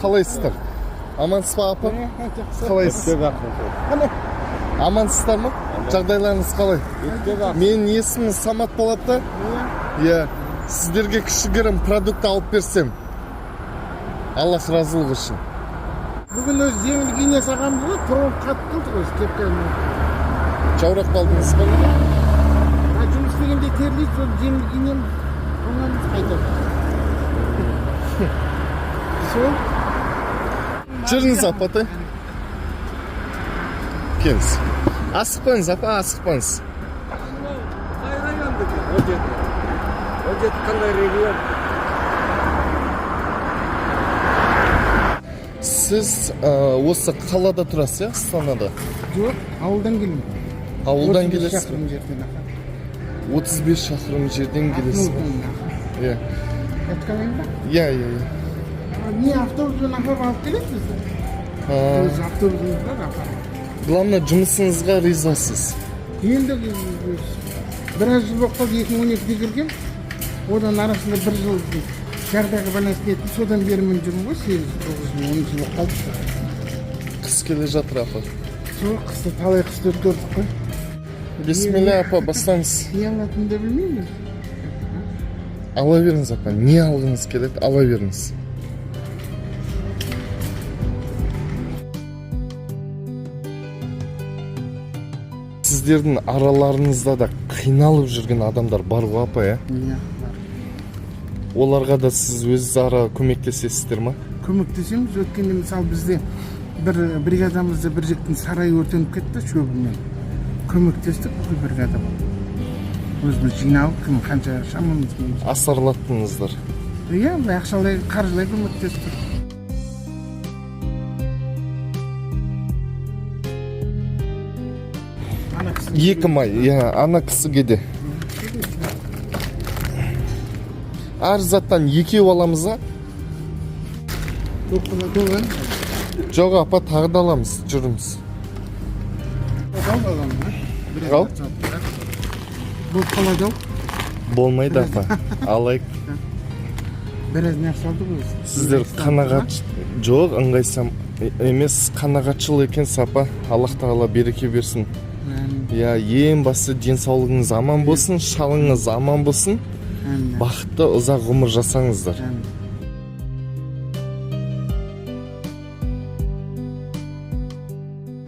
қалайсыздар? Амансыз ба апа? Қалайсыз? Амансыздар ма? Жағдайларыңыз қалай? Менің есімім Самат болады да? Иә. Сіздерге кішігірім продукт алып берсем. Алла разылығы үшін. Бүгін өз жеңіл киіне сағамыз ғой, тоғын қатып қылды ғой, кепкенмен. Жаурап қалдыңыз ба? Жұмыс дегенде терлейді, сол жеңіл киінем, онан біз қайтады. Сол. Жүріңіз апа, та? Келіңіз. Асықпаңыз апа, асықпаңыз. Қай райондікі? Ол жеті қандай регион? Сіз осы қалада тұрасыз, иә? Астанада? Жоқ, ауылдан келем. Ауылдан келесіз? 35 шақырым жерден 35 шақырым жерден аха. келесіз. Иә. Әткалайын ба? Иә. Не автобуспен апарып алып келесіз? Өз автобусымыз бар апарып. Главное, жұмысыңызға ризасыз. Енді біраз жыл болып қалды, 2012-де кіргем. Одан арасында бір жыл жағдайға байланысты етті. Содан бері мен жүрмін ғой, 8-9 жыл, 10 жыл болып қалды. Қыс келе жатыр апа. Сол қысты, талай қысты өткөрдік қой. Бисмилля апа, бастаңыз. Не алатынымды білмеймін. Ала беріңіз апа. Не алғыңыз келеді, ала беріңіз. Сіздердің араларыңызда да қиналып жүрген адамдар бар ғой апа, иә? Иә, бар. Оларға да сіз өзара көмектесесіздер ма? Көмектесеміз, өткенде мысалы бізде бір бригадамызда бір жігіттің сарайы өртеніп кетті шөбімен. Көмектестік бүкіл бригада болды. Өзіміз жиналып, кім қанша шамамыз келмейді. Асарлаттыңыздар. Иә, ақшалай, қаржылай көмектестік. Екі май, иә, ана кісіге де. Әр заттан екеу аламыз, а? Жоқ апа, тағы да аламыз, жүріңіз. Ал? Бұл қалады ау? Болмайды апа, алайық. Біраз нәрсе алды ғой. Сіздер қанағат, жоқ, ыңғайсам емес, қанағатшыл екенсіз апа. Аллах тағала береке берсін. Иә, ең басы денсаулығыңыз аман болсын, шалыңыз аман болсын. Бақытты ұзақ ғұмыр жасаңыздар.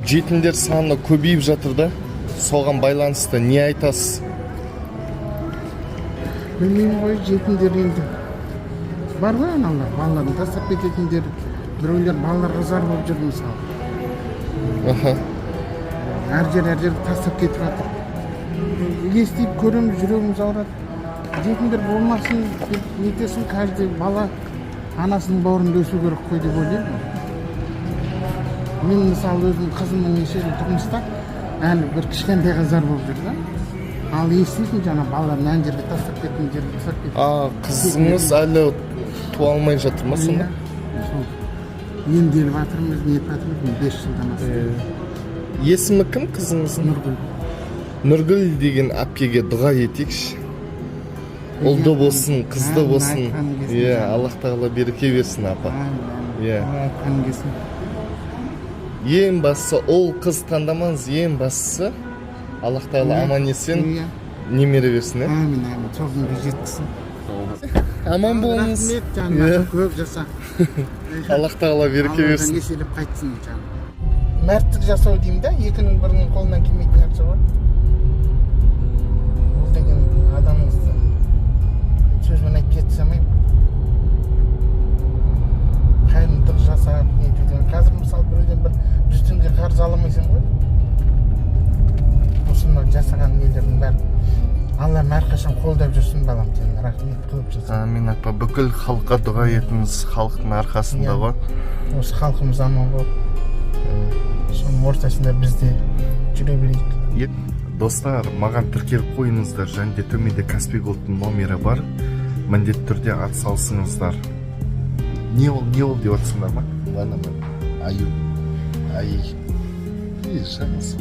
Жетімдер саны көбейіп жатыр да, соған байланысты не айтасыз? Білмеймін ғой, жетімдер енді. Бар ғой аналар, балаларын тастап кететіндер. Біреулер балаларға зар болып жүр мысалы. Әр жер тастап кетіп жатыр. Естіп көреміз, жүрегіміз ауырады. Жетімдер болмасын, нетесін, каждый бала анасының бауырында өсу керек қой деп ойлаймын. Мен мысалы өзім қызымның неше жыл тұрмыста, әлі бір кішкентайға зар болып жүр да. Ал еститін жаңа балаларын ән жерге тастап кеттім, жерге тастап кеттім. Қызыңыз әлі туа алмай жатыр ма сонда? Емделіп жатырмыз, не етіп жатырмыз, 5 жылдан астам. Есімі кім қызыңыздың? Нұргүл. Нұргүл деген әпкеге дұға етейікші. Ұлды болсын, қызды болсын. Иә, Аллах тағала береке берсін апа. Иә. Ең бастысы, ол қыз таңдамаңыз, ең бастысы Аллах тағала аман есен немере берсін. Әмін, сол күнге жеткізсін. Аман болыңыз. Рахмет жаным, көп жаса. Аллах тағала береке берсін. Алладан еселеп қайтсын жаным. Мәрттік жасау деймін да, екінің бірінің қолынан келмейтін нәрсе ғой. Ол деген адамыңызды сөзбен айтып кете салмаймын. Қайырымдылық жасап, нетуден. Қазір мысалы біреуден бір 100 теңге қарыз аламайсың ғой. Осыны жасаған нелердің бәрі. Алла әрқашан қолдап жүрсін балам, сені рахмет көп жаса. Амин апа, бүкіл халыққа дұға етіңіз, халықтың арқасында ғой. Осы халқымыз аман болып, соның ортасында бізде жүре берейік. Достар, маған тіркеліп қойыңыздар, және де төменде Каспий Голдтың номері бар. Міндетті түрде атсалысыңыздар. Не ол деп атсыңдар ма? Ай. Шаңыз.